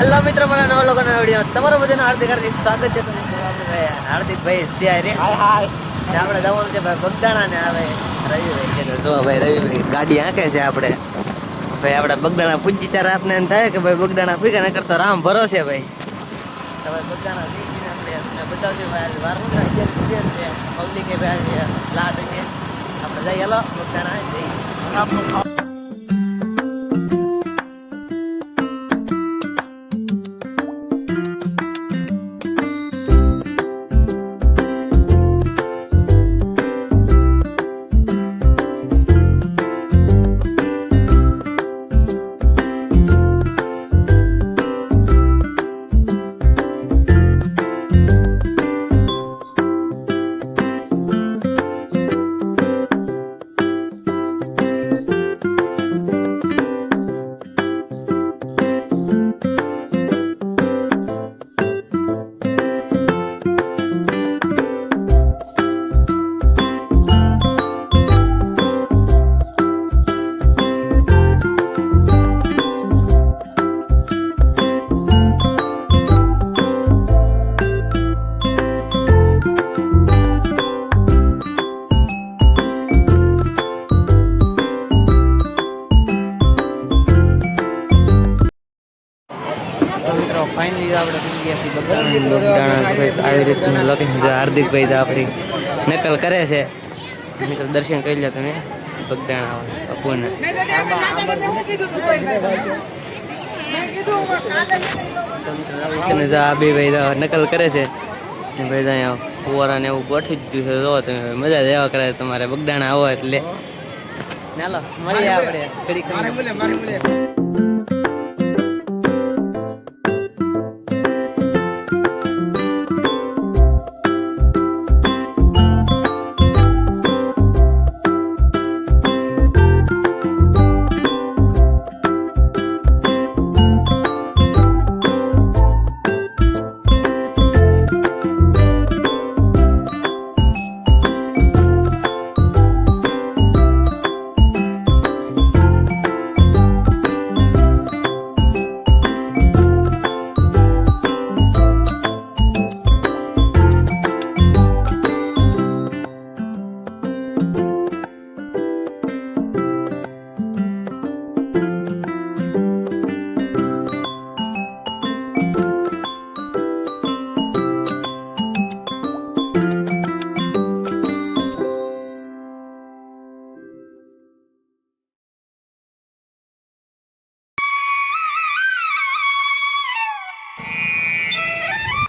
Hello મિત્રો, મારા નવા લોકોના વિડીયો તમારું બધાનું હાર્દિક સ્વાગત છે. તો હાર્દિકભાઈ સિયા રે આપણે જવાનું છે ભાઈ બગદાણા ને આવે રવિભાઈ કે જો ભાઈ રવિભાઈ ગાડી આંકે છે. આપણે બગદાણા પૂજી ત્યારે આપણે એમ થાય કે ભાઈ બગદાણા પીકા ન કરતો રામ ભરોસે ભાઈ. હવે બગદાણા આપણે બતાવજો ભાઈ વાર પબ્લિક કે ભાઈ લાટ છે. આપણે જઈએ હેલો બગદાણા જઈએ. ફાઇનલી આપણે આવી રીતનું લખી હાર્દિકભાઈ તો આપણી નકલ કરે છે. મિત્રો દર્શન કરી લો તમે બગદાણા પૂર્ણ આ બે ભાઈ નકલ કરે છે. ભાઈ અહીંયા ફુવારાને એવું ગોઠવી જ દીધું છે. જો તમે મજા જ એવા કરે તમારે બગદાણા આવો એટલે ચાલો મળીએ આપણે.